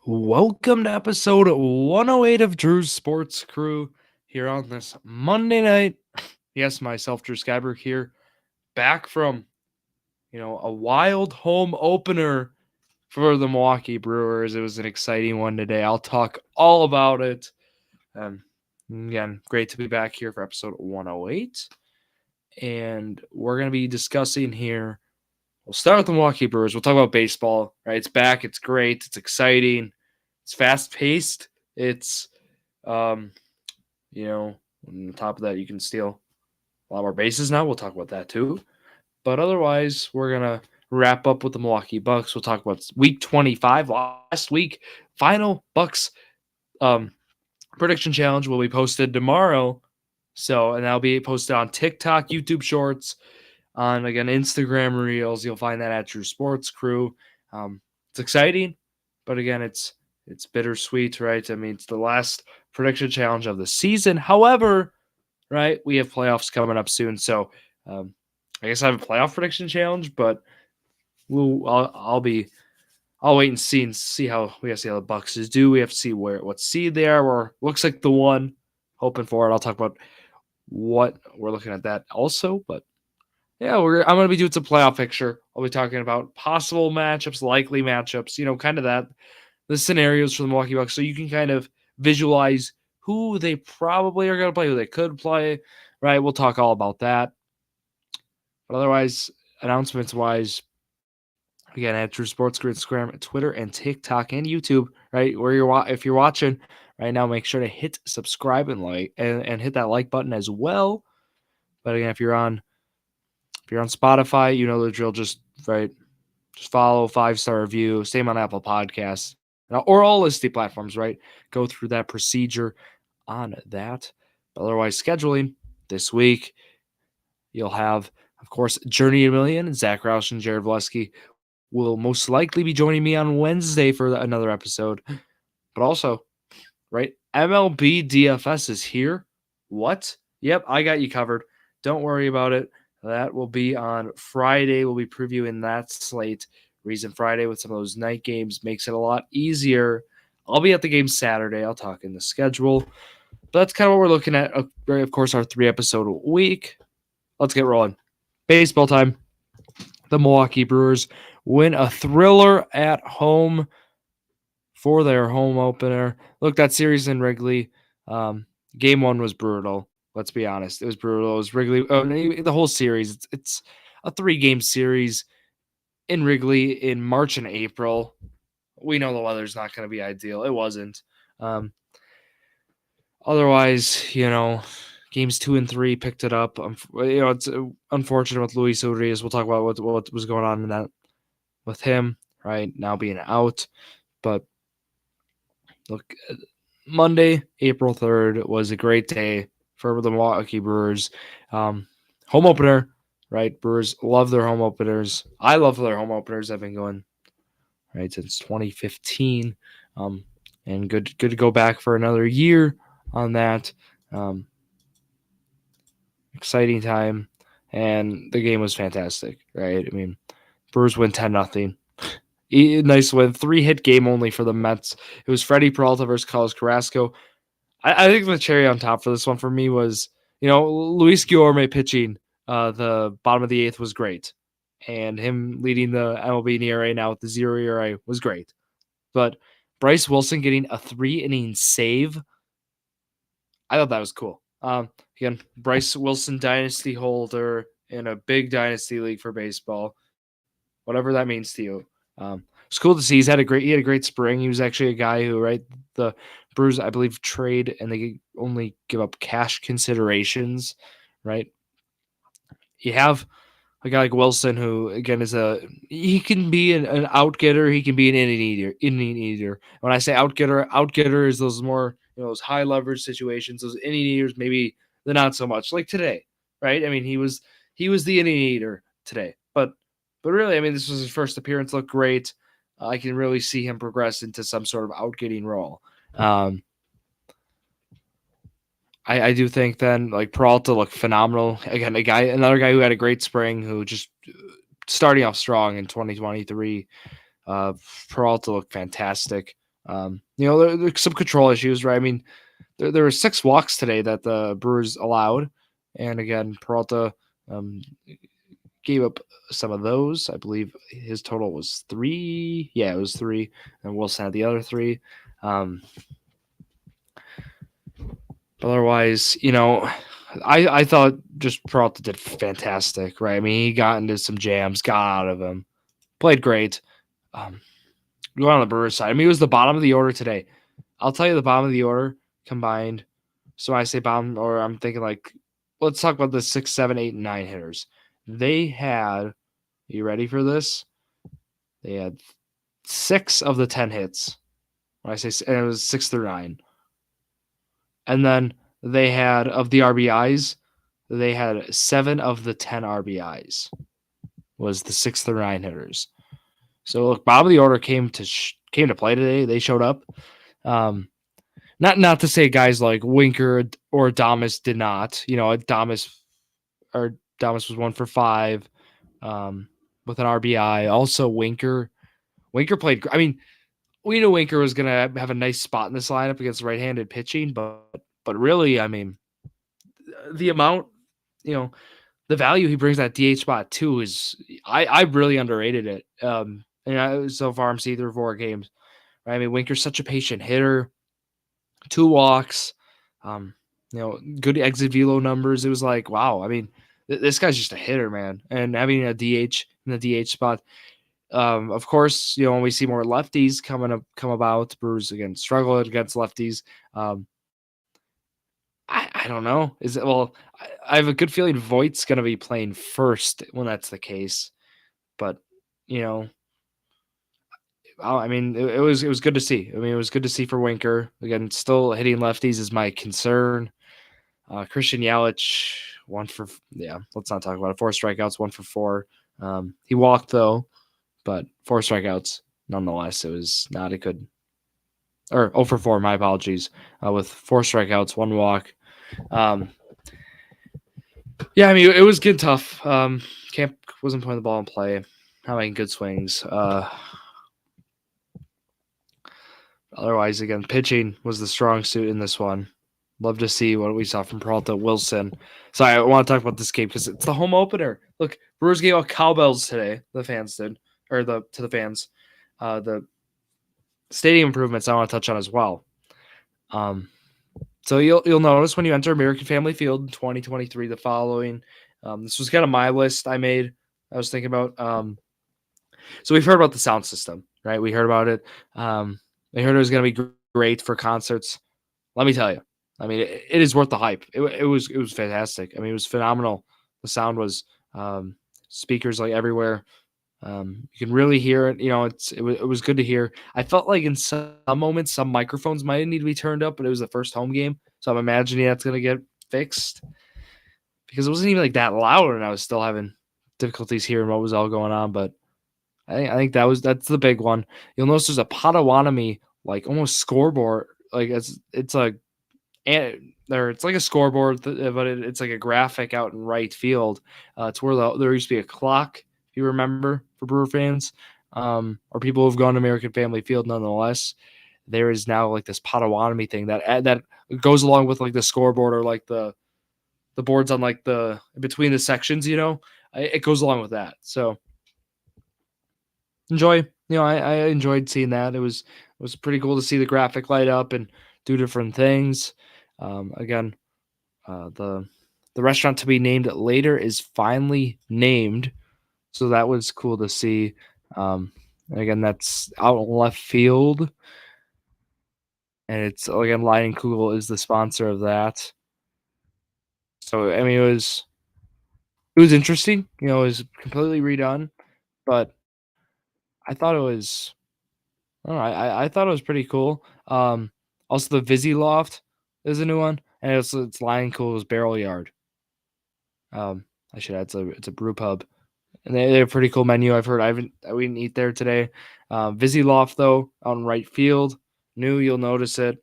Welcome to episode 108 of Drew's Sports Crew here on this Monday night. Yes, myself, Drew Skyberg here, back from, a wild home opener for the Milwaukee Brewers. It was an exciting one today. I'll talk all about it. Again, great to be back here for episode 108. And we're going to be discussing here. We'll start with the Milwaukee Brewers. We'll talk about baseball, right? It's back. It's great. It's exciting. It's fast paced. It's, on top of that, you can steal a lot more bases now. We'll talk about that too. But otherwise, we're going to wrap up with the Milwaukee Bucks. We'll talk about week 25 last week. Final Bucks prediction challenge will be posted tomorrow. And that'll be posted on TikTok, YouTube Shorts, on, again, Instagram Reels. You'll find that at Drew Sports Crew. It's exciting, but again, it's bittersweet, right? I mean, it's the last prediction challenge of the season. However, right, we have playoffs coming up soon. So I guess I have a playoff prediction challenge, but I'll wait and see how we have to see how the Bucks do. We have to see what seed they are. Or looks like the one, hoping for it. I'll talk about what we're looking at that also, but yeah, I'm going to be doing some playoff picture. I'll be talking about possible matchups, likely matchups, kind of that, the scenarios for the Milwaukee Bucks, so you can kind of visualize who they probably are going to play, who they could play, right? We'll talk all about that. But otherwise, announcements-wise, again, at Drew Sports Crew, Instagram, Twitter, and TikTok, and YouTube, right? If you're watching right now, make sure to hit subscribe and like and hit that like button as well. But again, if you're on Spotify, you know the drill. Just follow, 5-star review, same on Apple Podcasts, or all listed platforms, right? Go through that procedure on that. But otherwise, scheduling this week, you'll have, of course, Journey to a Million. Zach Roush and Jared Vleski will most likely be joining me on Wednesday for another episode. But also, right, MLB DFS is here. What? Yep, I got you covered. Don't worry about it. That will be on Friday. We'll be previewing that slate. Reason Friday with some of those night games makes it a lot easier. I'll be at the game Saturday. I'll talk in the schedule. But that's kind of what we're looking at. Of course, our 3-episode week. Let's get rolling. Baseball time. The Milwaukee Brewers win a thriller at home for their home opener. Look, that series in Wrigley, game 1 was brutal. Let's be honest. It was brutal. It was Wrigley. The whole series. It's a 3-game series in Wrigley in March and April. We know the weather's not going to be ideal. It wasn't. Otherwise, games 2 and 3 picked it up. It's unfortunate with Luis Urias. We'll talk about what was going on in that with him right now being out. But look, Monday, April 3rd was a great day for the Milwaukee Brewers. Home opener, right? Brewers love their home openers. I love their home openers. I've been going right since 2015, and good to go back for another year on that. Exciting time, and the game was fantastic, right? I mean, Brewers win 10-0. Nice win. 3-hit game only for the Mets. It was Freddie Peralta versus Carlos Carrasco. I think the cherry on top for this one for me was, Luis Guillorme pitching the bottom of the 8th was great. And him leading the MLB in ERA now with the 0 ERA was great. But Bryce Wilson getting a 3-inning save, I thought that was cool. Again, Bryce Wilson dynasty holder in a big dynasty league for baseball, whatever that means to you. It's cool to see. He had a great spring. He was actually a guy who, right, the Brewers, I believe, trade and they only give up cash considerations, right? You have a guy like Wilson who, again, he can be an out-getter. He can be an inning eater. When I say out-getter is those more, those high leverage situations. Those inning eaters, maybe they're not so much like today, right? I mean, he was the inning eater today, but really, I mean, this was his first appearance. Looked great. I can really see him progress into some sort of out-getting role. I do think then, like, Peralta looked phenomenal. Again, another guy who had a great spring, who just starting off strong in 2023. Peralta looked fantastic. There's some control issues, right? I mean, there were 6 walks today that the Brewers allowed, and again, Peralta um, gave up some of those. I believe his total was 3. Yeah, it was 3, and Wilson had the other 3. Um, but otherwise, I thought just Peralta did fantastic, right? I mean, he got into some jams, got out of them, played great. Um, Going on the Brewers side, I mean, it was the bottom of the order today. I'll tell you the bottom of the order combined. So when I say bottom, or I'm thinking like, let's talk about the 6, 7, 8, and 9 hitters. They had, you ready for this? They had 6 of the 10 hits. When I say, and it was 6 through 9. And then they had, of the RBIs, they had 7 of the 10 RBIs was the 6 through 9 hitters. So look, bottom of the order came to play today. They showed up. Not to say guys like Winker or Adames did not. Adames was 1 for 5 with an RBI. Also, Winker played. I mean, we knew Winker was going to have a nice spot in this lineup against right-handed pitching, but really, I mean, the amount, the value he brings that DH spot too is I really underrated it. So far I'm seeing through 4 games. Right? I mean, Winker's such a patient hitter. 2 walks, good exit velo numbers. It was like, wow. I mean, this guy's just a hitter, man. And having a DH in the DH spot, of course, when we see more lefties come about, Brewers again struggle against lefties. I don't know. Is it I have a good feeling Voigt's going to be playing first when that's the case, but I mean, it was good to see. I mean, it was good to see for Winker. Again, still hitting lefties is my concern. Christian Yelich, let's not talk about it. 4 strikeouts, 1 for 4. He walked though, but 4 strikeouts nonetheless. It was not a good, or 0 for 4. My apologies. With 4 strikeouts, 1 walk. Yeah, I mean, it was good tough. Camp wasn't putting the ball in play, not making good swings. Otherwise, again, pitching was the strong suit in this one. Love to see what we saw from Peralta, Wilson. Sorry, I want to talk about this game because it's the home opener. Look, Brewers gave out cowbells today. The fans did, or to the fans. The stadium improvements I want to touch on as well. So you'll notice when you enter American Family Field in 2023, the following. This was kind of my list I made. I was thinking about. So we've heard about the sound system, right? We heard about it. I heard it was going to be great for concerts. Let me tell you. I mean, it is worth the hype. It was fantastic. I mean, it was phenomenal. The sound was speakers like everywhere. You can really hear it. It was good to hear. I felt like in some moments, some microphones might need to be turned up, but it was the first home game, so I'm imagining that's going to get fixed because it wasn't even like that loud, and I was still having difficulties hearing what was all going on. But I think that's the big one. You'll notice there's a Potawatomi like almost scoreboard, like it's like a scoreboard, but it's like a graphic out in right field. It's where there used to be a clock, if you remember, for Brewer fans, or people who've gone to American Family Field. Nonetheless, there is now like this Potawatomi thing that goes along with like the scoreboard or like the boards on like the between the sections. It goes along with that. So enjoy. I enjoyed seeing that. It was pretty cool to see the graphic light up and do different things. Again, the restaurant to be named later is finally named, so that was cool to see. Again, that's out in left field, and it's again Lion Kugel is the sponsor of that. So I mean, it was interesting. It was completely redone, but I thought it was. I don't know, I thought it was pretty cool. Also the Vizzy Loft is a new one, and it's Lion Cool's Barrel Yard. I should add it's a brew pub, and they have a pretty cool menu. I've heard we didn't eat there today. Vizzy Loft though, out in right field, new. You'll notice it,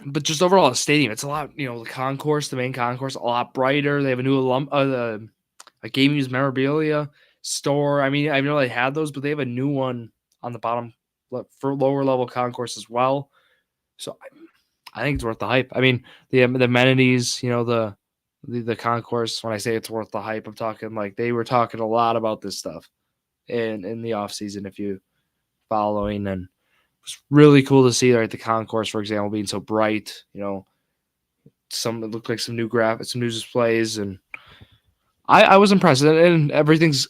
but just overall, the stadium, it's a lot. The main concourse, a lot brighter. They have a new a game used memorabilia store. I mean, I've never really had those, but they have a new one on the bottom for lower level concourse as well. So I think it's worth the hype. I mean, the amenities, the concourse. When I say it's worth the hype, I'm talking like they were talking a lot about this stuff in the off season. If you following, and it's really cool to see the concourse, for example, being so bright. Some it looked like some new graphics, some new displays, and I was impressed. And everything's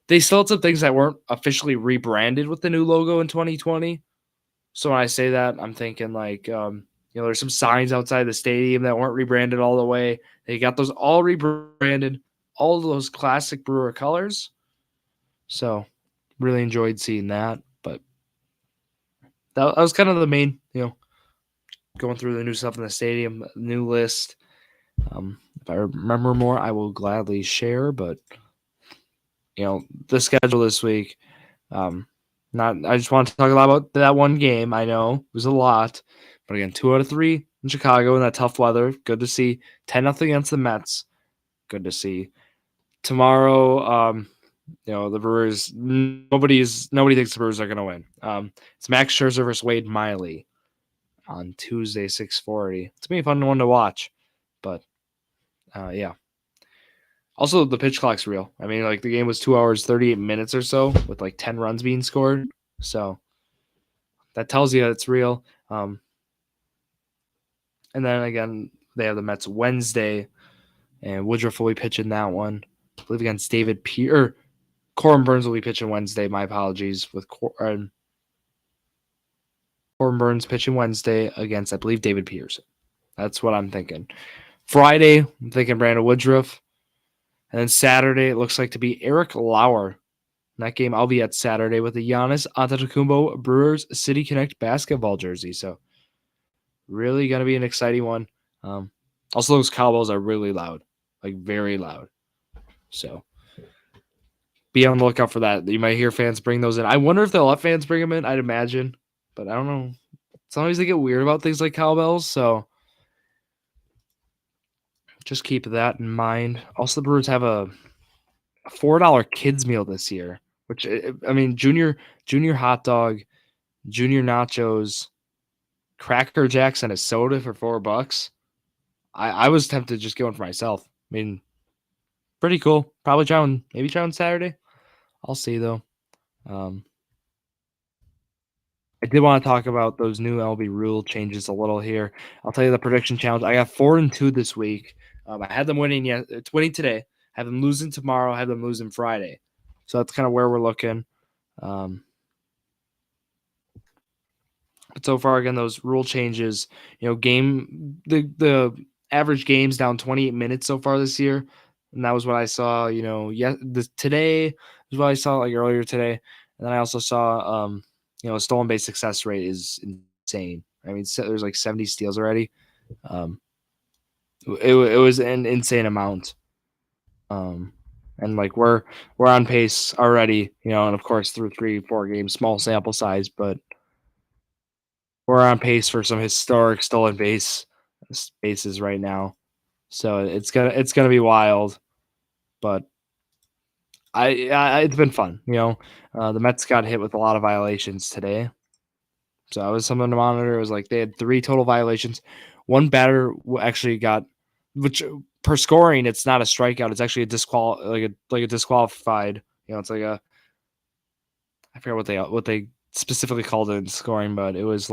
they still had some things that weren't officially rebranded with the new logo in 2020. So when I say that, I'm thinking like there's some signs outside the stadium that weren't rebranded all the way. They got those all rebranded, all of those classic Brewer colors. So really enjoyed seeing that. But that was kind of the main, going through the new stuff in the stadium, new list. If I remember more, I will gladly share. But the schedule this week. I just want to talk a lot about that one game. I know it was a lot, but again, 2 out of 3 in Chicago in that tough weather. Good to see. 10-0 against the Mets. Good to see. Tomorrow, the Brewers. Nobody thinks the Brewers are going to win. It's Max Scherzer versus Wade Miley on Tuesday, 6:40. It's gonna be a fun one to watch, but yeah. Also, the pitch clock's real. I mean, the game was 2 hours, 38 minutes or so with 10 runs being scored. So that tells you that it's real. And then again, they have the Mets Wednesday, and Woodruff will be pitching that one. I believe against David Pierce. Corbin Burns will be pitching Wednesday. My apologies. With Corbin Burns pitching Wednesday against, I believe, David Pierce. That's what I'm thinking. Friday, I'm thinking Brandon Woodruff. And then Saturday, it looks like to be Eric Lauer. In that game, I'll be at Saturday with the Giannis Antetokounmpo Brewers City Connect basketball jersey. So really going to be an exciting one. Also, those cowbells are really loud, very loud. So be on the lookout for that. You might hear fans bring those in. I wonder if they'll let fans bring them in. I'd imagine, but I don't know. Sometimes they get weird about things like cowbells, so just keep that in mind. Also, the Brewers have a $4 kids meal this year, which, I mean, junior hot dog, junior nachos, Cracker Jacks, and a soda for $4. I was tempted to just get one for myself. I mean, pretty cool. Probably try on Saturday. I'll see though. I did want to talk about those new LB rule changes a little here. I'll tell you the prediction challenge. I got 4-2 this week. I had them winning. Yeah, it's winning today. I have them losing tomorrow. I have them losing Friday. So that's kind of where we're looking. But so far, again, those rule changes. The average games down 28 minutes so far this year, and that was what I saw. Today was what I saw earlier today, and then I also saw a stolen base success rate is insane. I mean, there's 70 steals already. It was an insane amount. And we're on pace already, and of course through 3-4 games, small sample size, but we're on pace for some historic stolen bases right now. So it's gonna be wild, but it's been fun. The Mets got hit with a lot of violations today. So that was something to monitor. It was they had 3 total violations. One batter actually got, which per scoring, it's not a strikeout. It's actually a disqualified. It's I forget what they specifically called it in scoring, but it was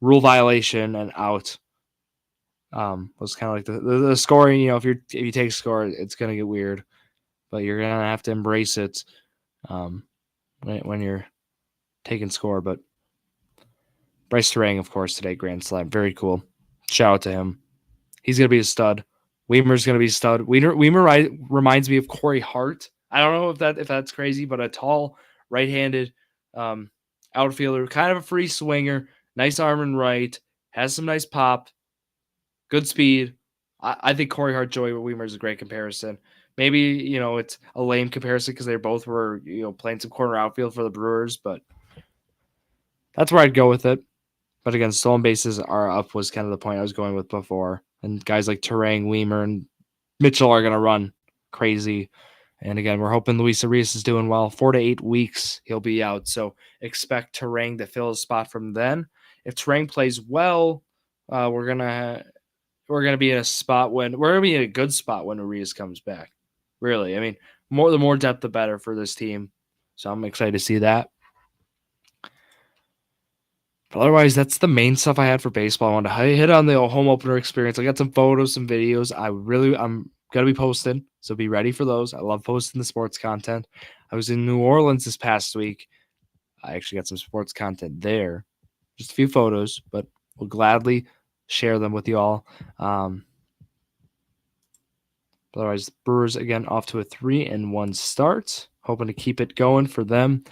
rule violation and out. Was kind of the scoring. If you take score, it's gonna get weird, but you're gonna have to embrace it. When you're taking score, but Bryce Terang, of course, today, grand slam. Very cool. Shout out to him. He's going to be a stud. Weimer's going to be a stud. Weimer reminds me of Corey Hart. I don't know if that's crazy, but a tall, right-handed outfielder, kind of a free swinger, nice arm and right, has some nice pop, good speed. I think Corey Hart, Joey Weimer is a great comparison. Maybe, it's a lame comparison because they both were, playing some corner outfield for the Brewers, but that's where I'd go with it. But again, stolen bases are up was kind of the point I was going with before. And guys like Terang, Weimer, and Mitchell are going to run crazy. And again, we're hoping Luis Arias is doing well. 4 to 8 weeks, he'll be out. So expect Terang to fill his spot from then. If Terang plays well, we're gonna be in a spot when we're gonna be in a good spot when Arias comes back. Really, I mean, the more depth, the better for this team. So I'm excited to see that. But otherwise, that's the main stuff I had for baseball. I wanted to hit on the home opener experience. I got some photos, some videos. I'm gonna be posting, so be ready for those. I love posting the sports content. I was in New Orleans this past week. I actually got some sports content there, just a few photos, but we'll gladly share them with you all. Otherwise, Brewers again off to a 3-1 start, hoping to keep it going for them.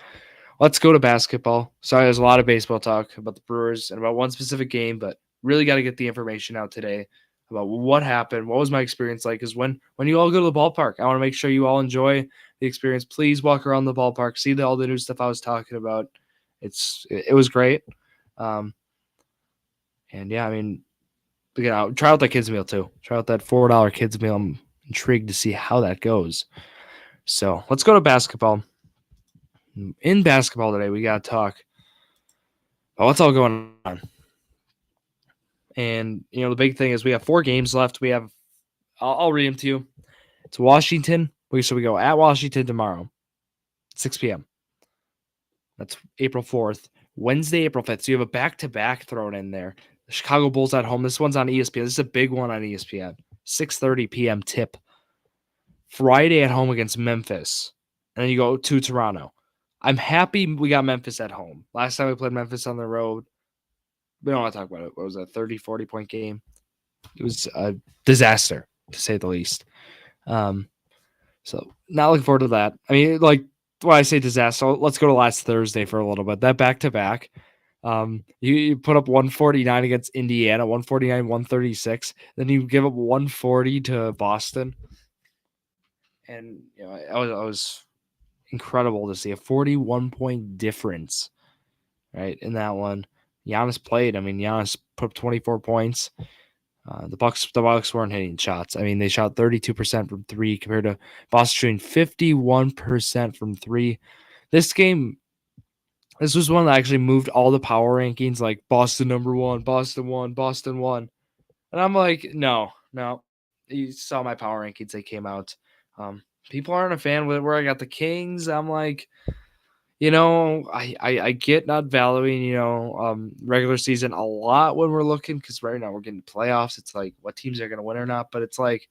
Let's go to basketball. Sorry, there's a lot of baseball talk about the Brewers and about one specific game, but really got to get the information out today about what happened. What was my experience like? Because when you all go to the ballpark, I want to make sure you all enjoy the experience. Please walk around the ballpark, see all the new stuff I was talking about. It was great. And yeah, I mean, again, I'll try out that kids meal too. Try out that $4 kids meal. I'm intrigued to see how that goes. So let's go to basketball. In basketball today, we got to talk about what's all going on. And, the big thing is we have 4 games left. I'll read them to you. It's Washington. So we go at Washington tomorrow, 6 p.m. That's April 4th. Wednesday, April 5th. So you have a back-to-back thrown in there. The Chicago Bulls at home. This one's on ESPN. This is a big one on ESPN. 6:30 p.m. tip. Friday at home against Memphis. And then you go to Toronto. I'm happy we got Memphis at home. Last time we played Memphis on the road, we don't want to talk about it. What was that, 30, 40-point game? It was a disaster, to say the least. So not looking forward to that. I mean, like, when I say disaster, let's go to last Thursday for a little bit. That back-to-back, you put up 149 against Indiana, 149, 136. Then you give up 140 to Boston. And, I was incredible to see a 41-point difference, right, in that one. Giannis played. I mean, Giannis put up 24 points. The Bucks weren't hitting shots. I mean, they shot 32% from 3 compared to Boston shooting 51% from 3. This was one that actually moved all the power rankings, like Boston number 1, Boston 1, Boston 1. And I'm like, no. You saw my power rankings. They came out. People aren't a fan with where I got the Kings. I'm like, I get not valuing, regular season a lot when we're looking, because right now we're getting playoffs. It's like what teams are going to win or not. But it's like,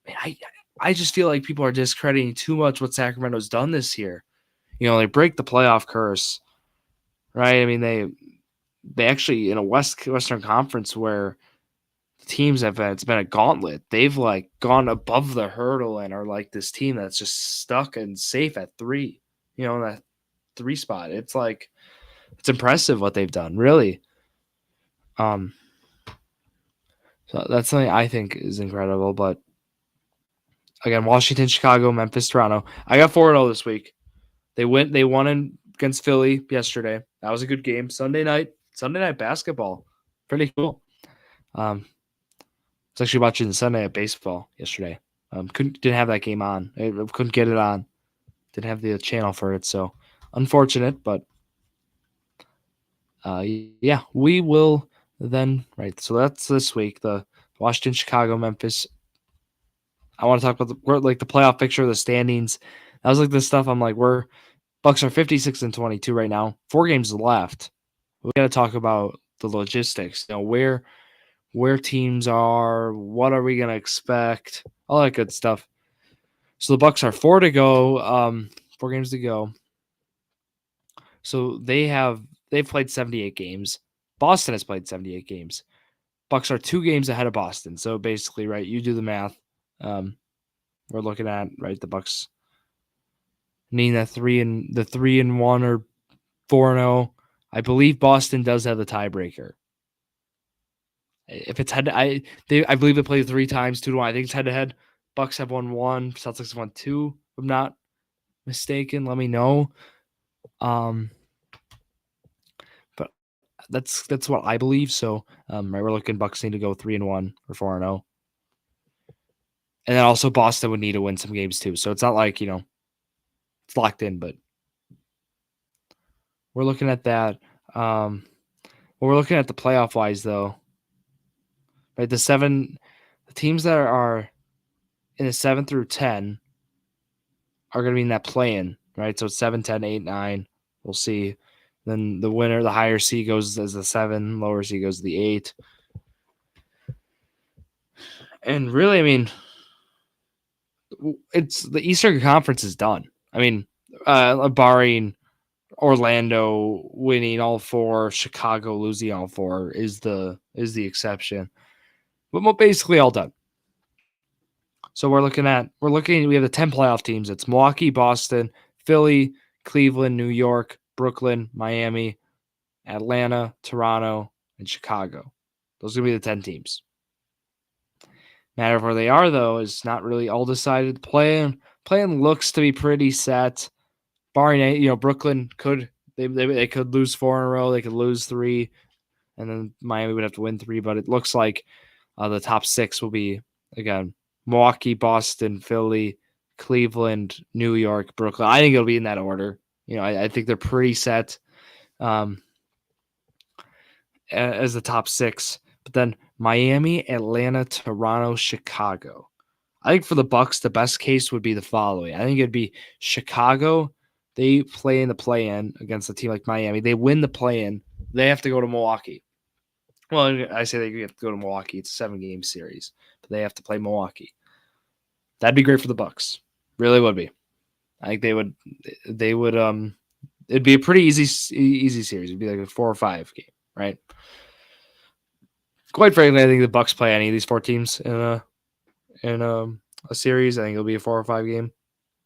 man, I just feel like people are discrediting too much what Sacramento's done this year. They break the playoff curse, right? I mean, they actually, in a Western Conference where teams it's been a gauntlet. They've like gone above the hurdle and are like this team that's just stuck and safe at 3. That 3 spot. It's like, it's impressive what they've done, really. So that's something I think is incredible. But again, Washington, Chicago, Memphis, Toronto. I got 4-0 this week. They won against Philly yesterday. That was a good game. Sunday night basketball. Pretty cool. I was actually watching the Sunday night baseball yesterday. Didn't have that game on. I couldn't get it on. Didn't have the channel for it, so unfortunate. But yeah, we will then. Right, so that's this week. The Washington, Chicago, Memphis. I want to talk about the playoff picture, the standings. That was like the stuff. I'm like, Bucks are 56-22 right now. 4 games left. We got to talk about the logistics. Where teams are. What are we gonna expect? All that good stuff. So the Bucks are 4 to go. 4 games to go. So they've played 78 games. Boston has played 78 games. Bucks are 2 games ahead of Boston. So basically, right, you do the math. We're looking at, right, the Bucks needing that 3-1 or 4-0. I believe Boston does have the tiebreaker. If it's I believe they played 3 times, 2-1. I think it's head to head. Bucks have won 1. Celtics have won 2. If I'm not mistaken, let me know. But that's what I believe. So right, we're looking Bucks need to go 3-1 or 4-0. And then also Boston would need to win some games too. So it's not like, it's locked in, but we're looking at that. We're looking at the playoff wise though, right? The teams that are in the 7 through 10 are going to be in that play-in, right? So it's 7, 10, 8, 9. We'll see. Then the winner, the higher seed goes as the 7, lower seed goes to the 8. And really, I mean, it's the Eastern Conference is done. I mean, barring Orlando winning all 4, Chicago losing all 4 is the exception. But we're basically all done. So we have the 10 playoff teams. It's Milwaukee, Boston, Philly, Cleveland, New York, Brooklyn, Miami, Atlanta, Toronto, and Chicago. Those are going to be the 10 teams. Matter of where they are, though, is not really all decided. Playing looks to be pretty set. Barring, Brooklyn they could lose 4 in a row. They could lose 3, and then Miami would have to win 3. But it looks like the top 6 will be, again, Milwaukee, Boston, Philly, Cleveland, New York, Brooklyn. I think it'll be in that order. I think they're pretty set as the top 6. But then Miami, Atlanta, Toronto, Chicago. I think for the Bucks, the best case would be the following. I think it'd be Chicago. They play in the play-in against a team like Miami. They win the play-in. They have to go to Milwaukee. Well, I say they have to go to Milwaukee. It's a 7-game series, but they have to play Milwaukee. That'd be great for the Bucks. Really would be. I think they would. It'd be a pretty easy series. It'd be like a 4 or 5 game, right? Quite frankly, I think the Bucks play any of these 4 teams in a series. I think it'll be a 4 or 5 game,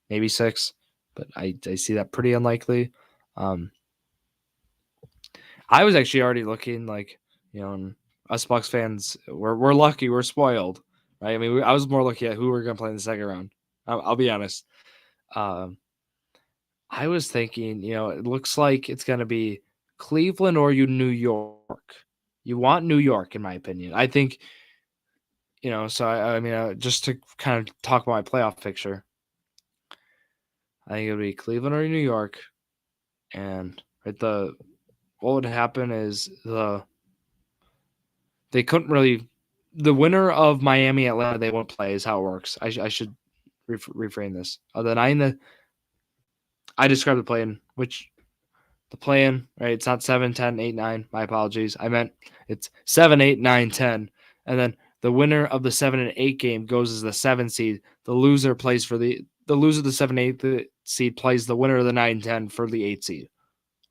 maybe 6, but I see that pretty unlikely. I was actually already looking and us Bucks fans, we're lucky, we're spoiled, right? I mean, I was more looking at who we're going to play in the second round. I'll be honest. I was thinking, it looks like it's going to be Cleveland or New York. You want New York, in my opinion. I think, so I mean, just to kind of talk about my playoff picture, I think it'll be Cleveland or New York. And what would happen is they couldn't really, the winner of Miami, Atlanta, they won't play is how it works. I should reframe this. I described the play-in, right? It's not 7, 10, 8, 9. My apologies. I meant it's 7, 8, 9, 10. And then the winner of the 7 and 8 game goes as the 7 seed. The loser plays for the loser of the 7, 8 seed plays the winner of the 9, 10 for the 8 seed.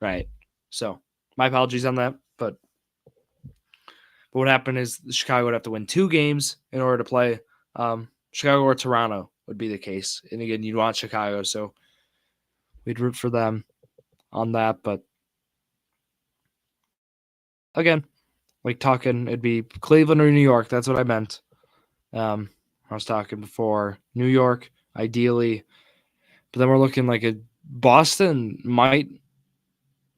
Right. So my apologies on that. But what happened is Chicago would have to win 2 games in order to play. Chicago or Toronto would be the case. And again, you'd want Chicago. So we'd root for them on that. But again, it'd be Cleveland or New York. That's what I meant. I was talking before New York, ideally, but then we're looking like a Boston might.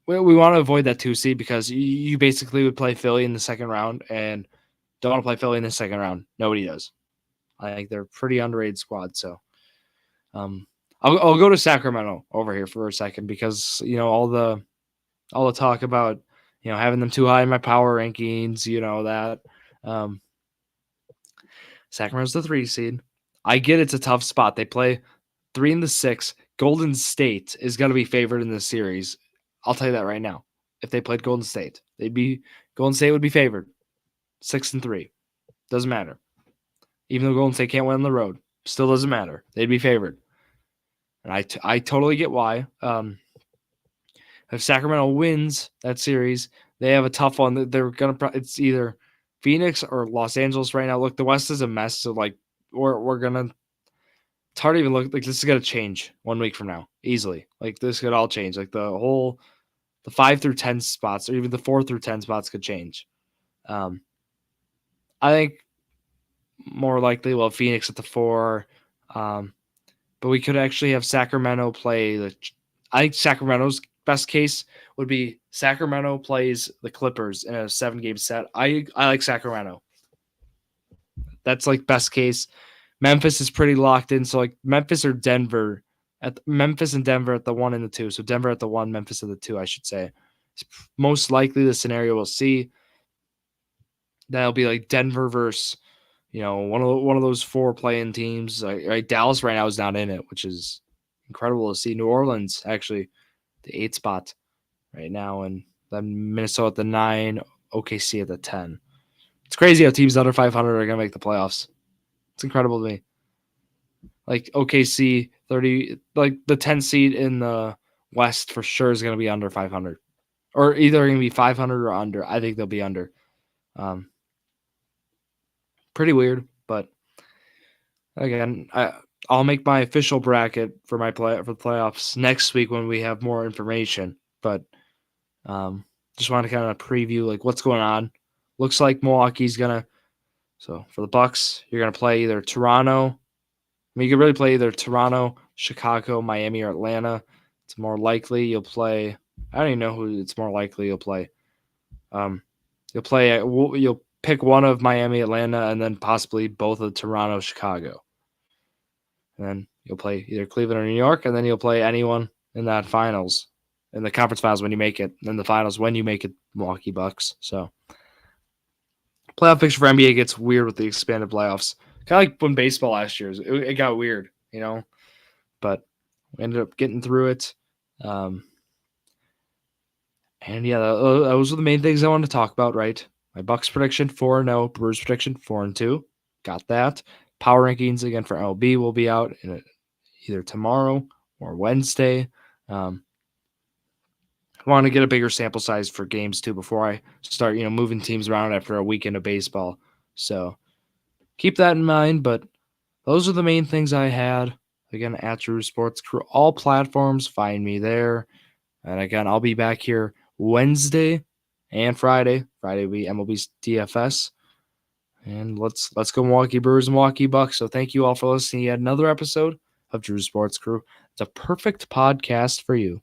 We want to avoid that 2 seed because you basically would play Philly in the second round and don't want to play Philly in the second round. Nobody does. I think they're a pretty underrated squad. So, I'll go to Sacramento over here for a second because all the talk about having them too high in my power rankings, that. Sacramento's the 3 seed. I get it's a tough spot. They play 3 and the 6. Golden State is going to be favored in this series. I'll tell you that right now. If they played Golden State, Golden State would be favored. 6 and 3. Doesn't matter. Even though Golden State can't win on the road, still doesn't matter. They'd be favored. And I totally get why. If Sacramento wins that series, they have a tough one. They're gonna. It's either Phoenix or Los Angeles right now. Look, the West is a mess. So we're gonna. It's hard to even look like this is gonna change 1 week from now easily. This could all change. The 5 through 10 spots, or even the 4 through 10 spots could change. I think more likely we'll have Phoenix at the 4. But we could actually have Sacramento play I think Sacramento's best case would be Sacramento plays the Clippers in a 7-game set. I like Sacramento. That's best case. Memphis is pretty locked in. So like Memphis or Denver Memphis and Denver at the 1 and the 2. So Denver at the 1, Memphis at the 2, I should say. It's most likely the scenario we'll see. That'll be like Denver versus, one of those 4 playing teams. Right, Dallas right now is not in it, which is incredible to see. New Orleans actually the 8 spot right now, and then Minnesota at the 9, OKC at the 10. It's crazy how teams under 500 are gonna make the playoffs. It's incredible to me. Like OKC 30, like the 10 seed in the West for sure is gonna be under 500, or either gonna be 500 or under. I think they'll be under. Pretty weird, but again, I'll make my official bracket for the playoffs next week when we have more information. But just want to kind of preview like what's going on. Looks like Milwaukee's gonna. So for the Bucks, you're gonna play either Toronto. I mean, you could really play either Toronto, Chicago, Miami, or Atlanta. It's more likely you'll play. I don't even know who it's more likely you'll play. You'll pick one of Miami, Atlanta, and then possibly both of Toronto, Chicago. And then you'll play either Cleveland or New York, and then you'll play anyone in that finals, in the conference finals when you make it, and the finals when you make it, Milwaukee Bucks. So playoff picture for NBA gets weird with the expanded playoffs. Kind of like when baseball last year, it got weird, but we ended up getting through it. And yeah, those are the main things I wanted to talk about, right? My Bucks prediction 4-0, Brewers prediction 4-2. Got that. Power rankings again for LB will be out either tomorrow or Wednesday. I want to get a bigger sample size for games too before I start, moving teams around after a weekend of baseball. So keep that in mind. But those are the main things I had. Again, at Drew Sports Crew, all platforms, find me there. And again, I'll be back here Wednesday and Friday. Friday will be MLB's DFS. And let's go Milwaukee Brewers and Milwaukee Bucks. So thank you all for listening to yet another episode of Drew Sports Crew. It's a perfect podcast for you.